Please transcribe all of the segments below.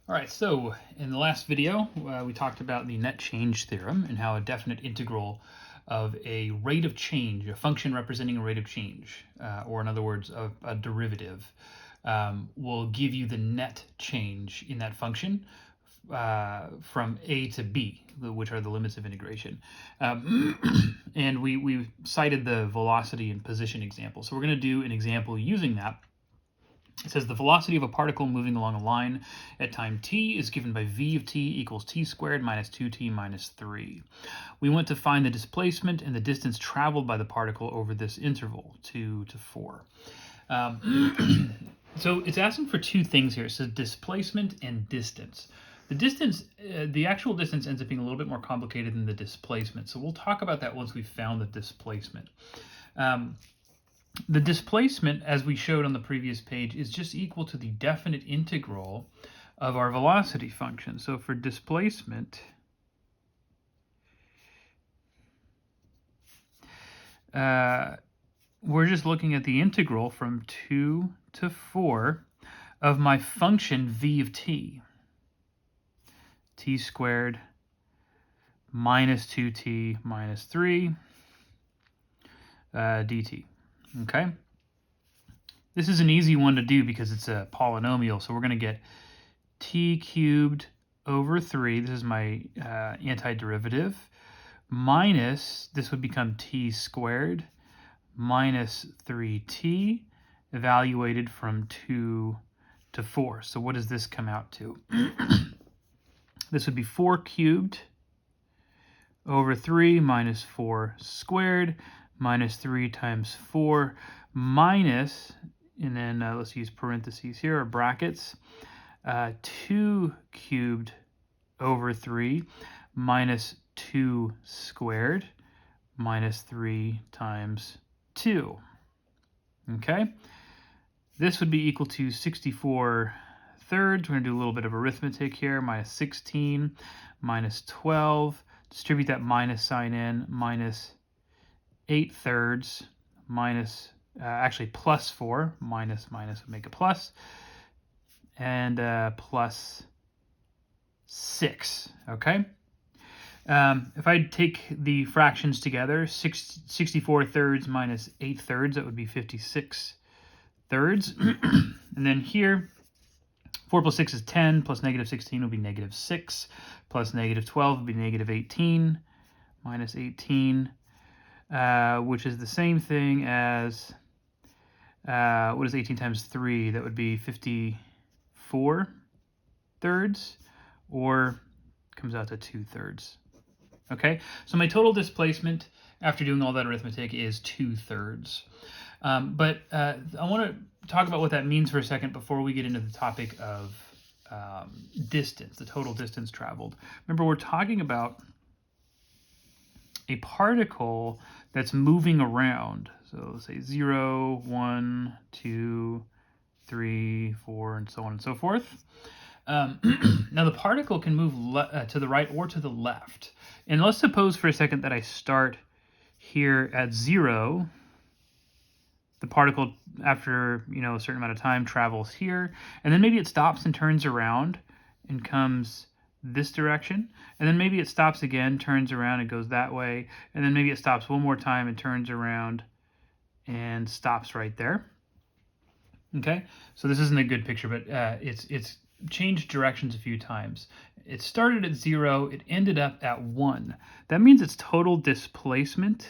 All right, so in the last video, we talked about the net change theorem and how a definite integral of a rate of change, a function representing a rate of change, or in other words, a derivative, will give you the net change in that function from a to b, which are the limits of integration. And we cited the velocity and position example. So we're going to do an example using that. It says the velocity of a particle moving along a line at time t is given by v of t equals t squared minus 2t minus 3. We want to find the displacement and the distance traveled by the particle over this interval, 2 to 4. So it's asking for two things here. It says displacement and distance. The distance, the actual distance ends up being a little bit more complicated than the displacement. So we'll talk about that once we've found the displacement. The displacement, as we showed on the previous page, is just equal to the definite integral of our velocity function. So for displacement, we're just looking at the integral from 2 to 4 of my function v of t, t squared minus 2t minus 3 dt. Okay, this is an easy one to do because it's a polynomial, so we're going to get t cubed over 3, this is my antiderivative, minus, this would become t squared, minus 3t, evaluated from 2 to 4. So what does this come out to? This would be 4 cubed over 3 minus 4 squared, minus 3 times 4 minus, and then let's use parentheses here, or brackets, 2 cubed over 3 minus 2 squared minus 3 times 2. Okay, this would be equal to 64 thirds. We're going to do a little bit of arithmetic here. Minus 16 minus 12. Distribute that minus sign in. Minus 8 thirds minus, actually plus 4, minus would make a plus, and plus 6, okay? If I take the fractions together, 64 thirds minus 8 thirds, that would be 56 thirds. And then here, 4 plus 6 is 10, plus negative 16 would be negative 6, plus negative 12 would be negative 18, minus 18, which is the same thing as, what is 18 times 3? That would be 54 thirds, or comes out to 2 thirds. Okay, so my total displacement after doing all that arithmetic is 2 thirds. But I want to talk about what that means for a second before we get into the topic of distance, the total distance traveled. Remember, we're talking about a particle that's moving around. So let's say 0, 1, 2, 3, 4, and so on and so forth. Now the particle can move to the right or to the left. And let's suppose for a second that I start here at 0. The particle, after a certain amount of time, travels here, and then maybe it stops and turns around and comes this direction, and then maybe it stops again, turns around and goes that way, and then maybe it stops one more time and turns around and stops right there. Okay, so this isn't a good picture, but it's changed directions a few times. It started at 0, it ended up at 1. That means its total displacement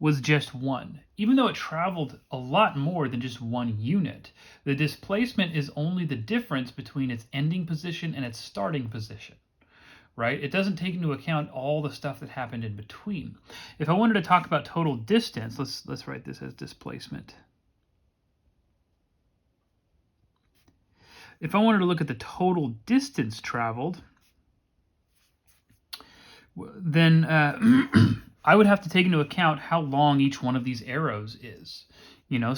was just 1. Even though it traveled a lot more than just 1 unit, the displacement is only the difference between its ending position and its starting position, right? It doesn't take into account all the stuff that happened in between. If I wanted to talk about total distance, let's write this as displacement. If I wanted to look at the total distance traveled, then I would have to take into account how long each one of these arrows is.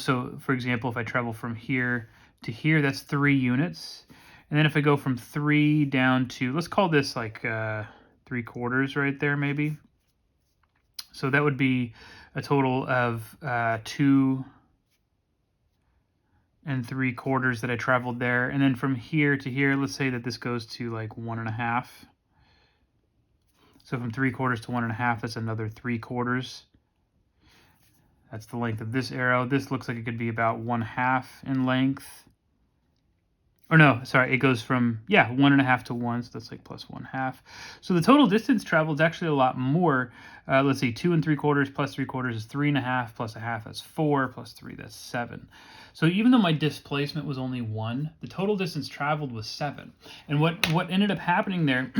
So for example, if I travel from here to here, that's 3 units. And then if I go from 3 down to, let's call this like 3/4 right there maybe. So that would be a total of 2 3/4 that I traveled there. And then from here to here, let's say that this goes to like 1.5. So from 3/4 to 1.5, that's another 3/4. That's the length of this arrow. This looks like it could be about 1/2 in length. Or no, sorry, it goes from, 1.5 to 1, so that's like plus 1/2. So the total distance traveled is actually a lot more. Let's see, 2 3/4 plus 3/4 is 3.5, plus 1/2, that's 4, plus 3, that's 7. So even though my displacement was only 1, the total distance traveled was 7. And what ended up happening there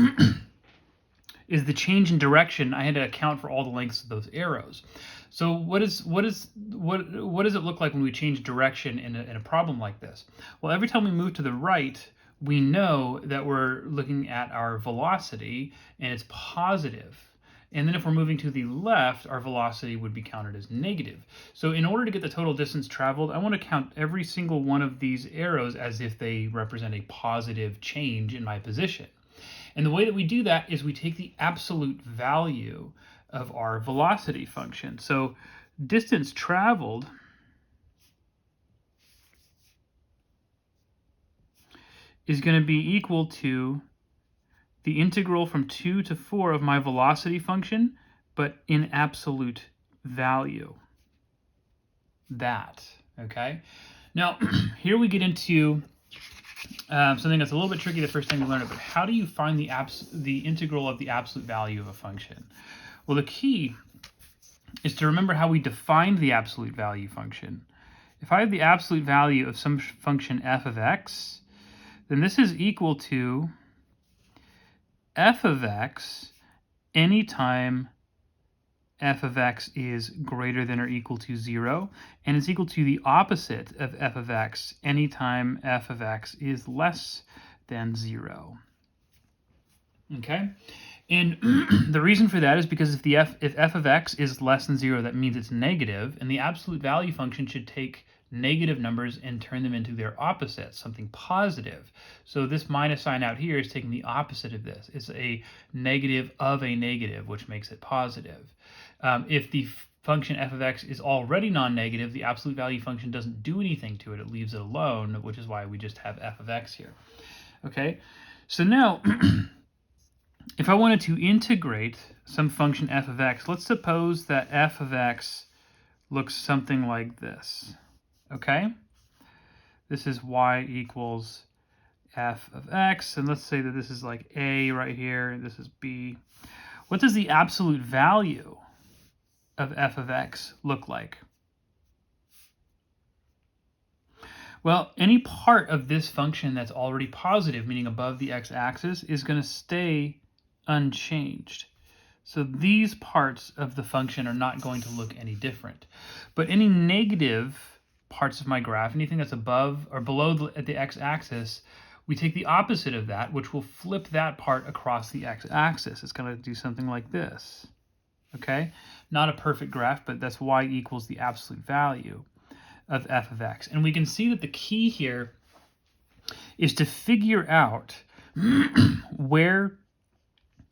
is the change in direction. I had to account for all the lengths of those arrows. So what does it look like when we change direction in a problem like this? Well, every time we move to the right, we know that we're looking at our velocity and it's positive. And then if we're moving to the left, our velocity would be counted as negative. So in order to get the total distance traveled, I want to count every single one of these arrows as if they represent a positive change in my position. And the way that we do that is we take the absolute value of our velocity function. So distance traveled is going to be equal to the integral from 2 to 4 of my velocity function, but in absolute value. That, okay? Now, here we get into something that's a little bit tricky the first time you learn it, but how do you find the integral of the absolute value of a function? Well, the key is to remember how we defined the absolute value function. If I have the absolute value of some function f of x, then this is equal to f of x anytime f of x is greater than or equal to 0, and it's equal to the opposite of f of x anytime f of x is less than 0. Okay? And the reason for that is because if f of x is less than 0, that means it's negative, and the absolute value function should take negative numbers and turn them into their opposite, something positive. So this minus sign out here is taking the opposite of this. It's a negative of a negative, which makes it positive. If the function f of x is already non-negative, the absolute value function doesn't do anything to it. It leaves it alone, which is why we just have f of x here. Okay, so now if I wanted to integrate some function f of x, let's suppose that f of x looks something like this. Okay? This is y equals f of x, and let's say that this is like a right here, and this is b. What does the absolute value of f of x look like? Well, any part of this function that's already positive, meaning above the x-axis, is going to stay unchanged. So these parts of the function are not going to look any different. But any negative parts of my graph, anything that's above or below at the x-axis, we take the opposite of that, which will flip that part across the x-axis. It's going to do something like this. Okay? Not a perfect graph, but that's y equals the absolute value of f of x. And we can see that the key here is to figure out where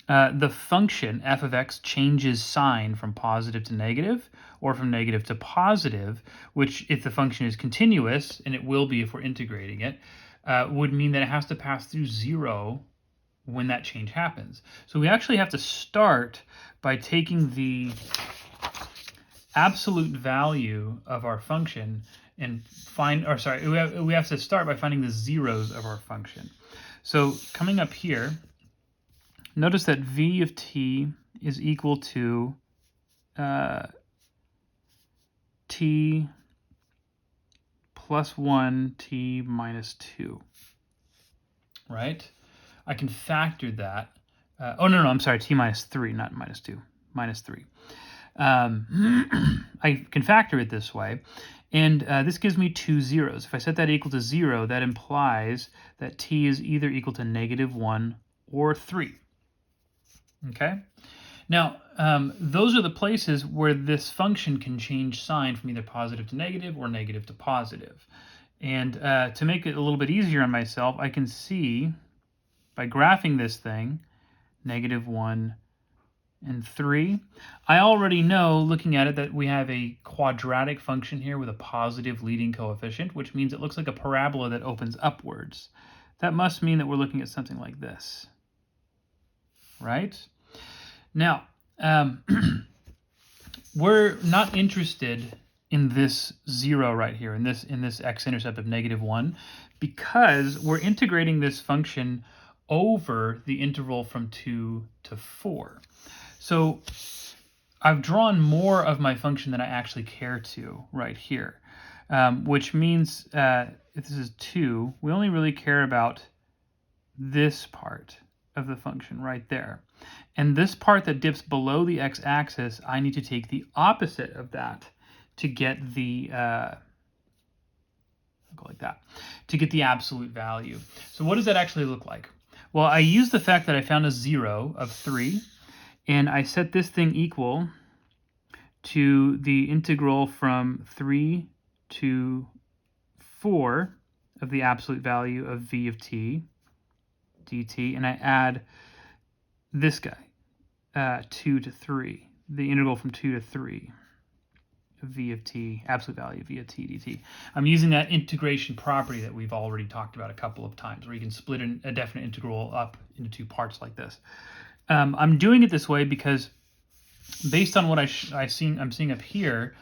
the function f of x changes sign from positive to negative or from negative to positive, which if the function is continuous, and it will be if we're integrating it, would mean that it has to pass through 0 when that change happens. So we actually have to start by taking the absolute value of our function and we have to start by finding the zeros of our function. So coming up here, notice that v of t is equal to t plus 1, t minus 2, right? I can factor that. I'm sorry, t minus 3, not minus 2, minus 3. I can factor it this way, and this gives me 2 zeros. If I set that equal to 0, that implies that t is either equal to negative 1 or 3. Okay? Now, those are the places where this function can change sign from either positive to negative or negative to positive. And to make it a little bit easier on myself, I can see by graphing this thing, negative 1 and 3. I already know, looking at it, that we have a quadratic function here with a positive leading coefficient, which means it looks like a parabola that opens upwards. That must mean that we're looking at something like this, right? Now, we're not interested in this 0 right here, in this x-intercept of -1, because we're integrating this function over the interval from 2 to 4. So I've drawn more of my function than I actually care to right here, which means if this is 2, we only really care about this part of the function right there. And this part that dips below the x-axis, I need to take the opposite of that to get the, go like that, to get the absolute value. So what does that actually look like? Well, I use the fact that I found a 0 of 3, and I set this thing equal to the integral from 3 to 4 of the absolute value of v of t dt, and I add this guy, 2 to 3, the integral from 2 to 3 of v of t, absolute value of v of t dt. I'm using that integration property that we've already talked about a couple of times, where you can split a definite integral up into 2 parts like this. I'm doing it this way because based on what I'm seeing up here,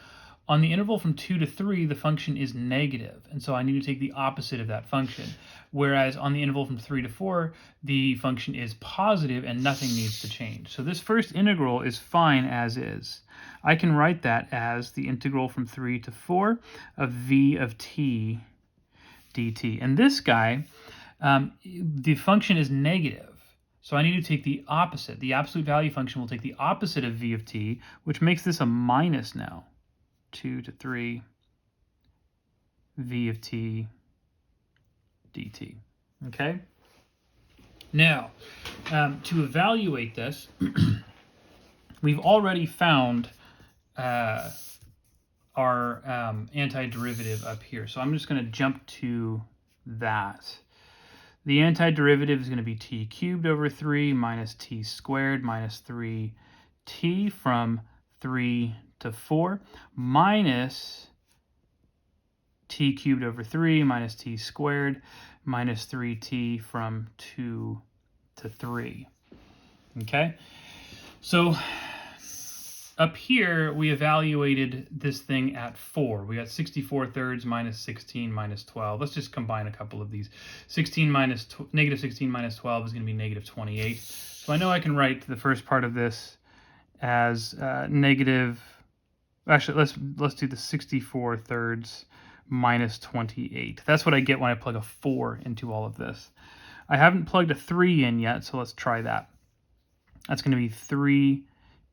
on the interval from 2 to 3, the function is negative, and so I need to take the opposite of that function. Whereas on the interval from 3 to 4, the function is positive and nothing needs to change. So this first integral is fine as is. I can write that as the integral from 3 to 4 of v of t dt. And this guy, the function is negative. So I need to take the opposite. The absolute value function will take the opposite of v of t, which makes this a minus now. 2 to 3 v of t dt. Okay? Now, to evaluate this, we've already found our antiderivative up here. So I'm just going to jump to that. The antiderivative is going to be t cubed over 3 minus t squared minus 3t from 3 to 4 minus t cubed over 3 minus t squared minus 3t from 2 to 3. Okay? So up here, we evaluated this thing at 4. We got 64 thirds minus 16 minus 12. Let's just combine a couple of these. Negative 16 minus 12 is going to be negative 28. So I know I can write the first part of this as negative. Actually, let's do the 64 thirds minus 28. That's what I get when I plug a 4 into all of this. I haven't plugged a 3 in yet, so let's try that. That's going to be 3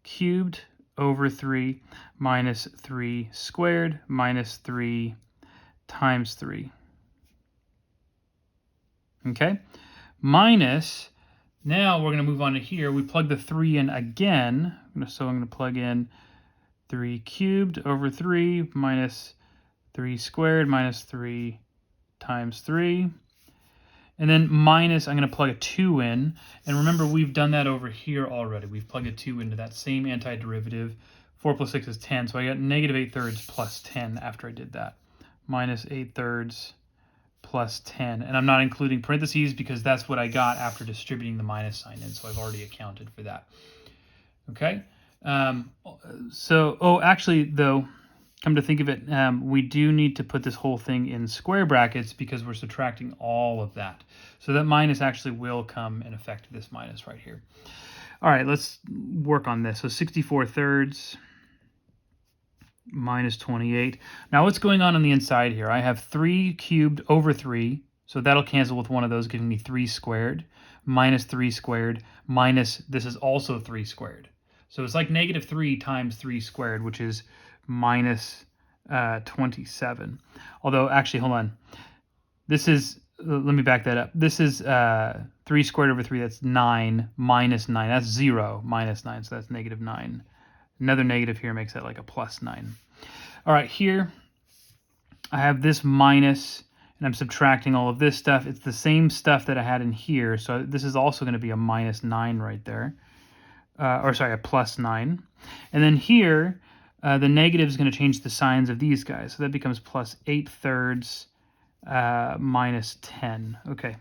cubed over 3 minus 3 squared minus 3 times 3. Okay? Minus, now we're going to move on to here. We plug the 3 in again. So I'm going to plug in 3 cubed over 3 minus 3 squared minus 3 times 3. And then minus, I'm going to plug a 2 in. And remember, we've done that over here already. We've plugged a 2 into that same antiderivative. 4 plus 6 is 10. So I got negative 8 thirds plus 10 after I did that. Minus 8 thirds plus 10. And I'm not including parentheses because that's what I got after distributing the minus sign in. So I've already accounted for that. Okay? Actually, though, come to think of it, we do need to put this whole thing in square brackets because we're subtracting all of that. So that minus actually will come and affect this minus right here. All right, let's work on this. So 64 thirds minus 28. Now what's going on the inside here? I have 3 cubed over 3, so that'll cancel with one of those, giving me 3 squared, minus 3 squared, minus, this is also 3 squared. So it's like negative 3 times 3 squared, which is minus 27. Although, actually, hold on. This is, let me back that up. This is 3 squared over 3, that's 9, minus 9. That's 0, minus 9, so that's negative 9. Another negative here makes that like a plus 9. All right, here I have this minus, and I'm subtracting all of this stuff. It's the same stuff that I had in here, so this is also going to be a minus 9 right there. a plus 9. And then here, the negative is going to change the signs of these guys. So that becomes plus 8/3 minus 10. Okay,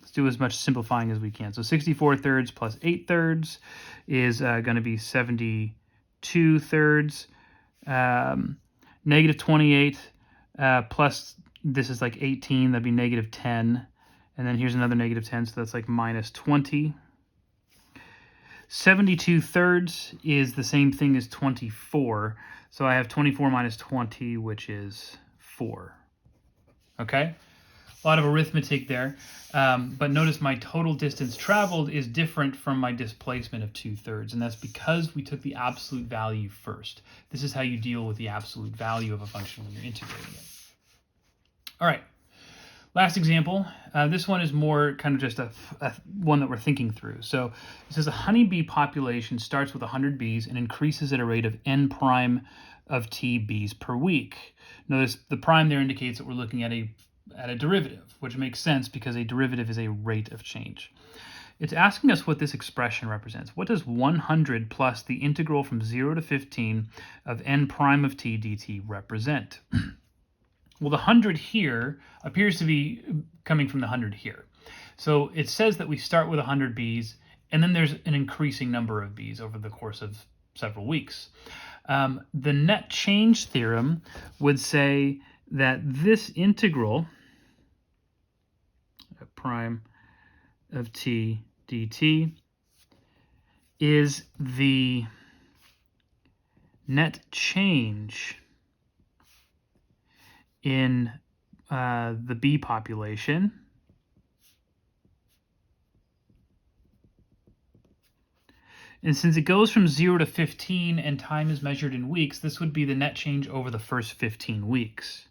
let's do as much simplifying as we can. So 64/3 plus 8/3 is going to be 72/3. Negative 28 plus this is like 18, that'd be negative 10. And then here's another negative 10, so that's like minus 20. 72/3 is the same thing as 24. So I have 24 minus 20, which is 4. Okay? A lot of arithmetic there. But notice my total distance traveled is different from my displacement of 2/3. And that's because we took the absolute value first. This is how you deal with the absolute value of a function when you're integrating it. All right. Last example, this one is more kind of just a one that we're thinking through. So it says a honeybee population starts with 100 bees and increases at a rate of n prime of t bees per week. Notice the prime there indicates that we're looking at a derivative, which makes sense because a derivative is a rate of change. It's asking us what this expression represents. What does 100 plus the integral from 0 to 15 of n prime of t dt represent? Well, the 100 here appears to be coming from the 100 here. So it says that we start with 100 bees, and then there's an increasing number of bees over the course of several weeks. The net change theorem would say that this integral, prime of t dt, is the net change in the bee population and since it goes from 0 to 15 and time is measured in weeks, this would be the net change over the first 15 weeks.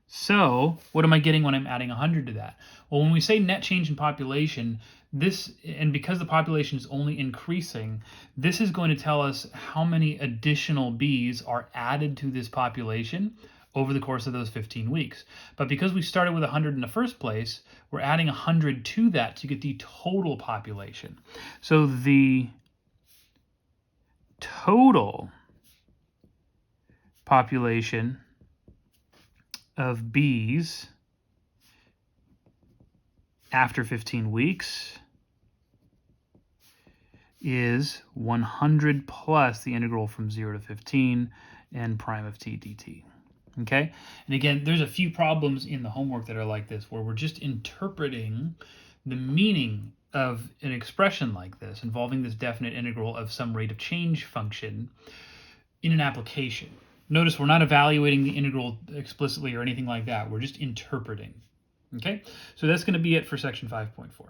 So what am I getting when I'm adding 100 to that? Well, when we say net change in population, and because the population is only increasing, this is going to tell us how many additional bees are added to this population over the course of those 15 weeks. But because we started with 100 in the first place, we're adding 100 to that to get the total population. So the total population of bees after 15 weeks is 100 plus the integral from 0 to 15 n prime of t dt. Okay? And again, there's a few problems in the homework that are like this, where we're just interpreting the meaning of an expression like this, involving this definite integral of some rate of change function in an application. Notice we're not evaluating the integral explicitly or anything like that. We're just interpreting. Okay? So that's going to be it for section 5.4.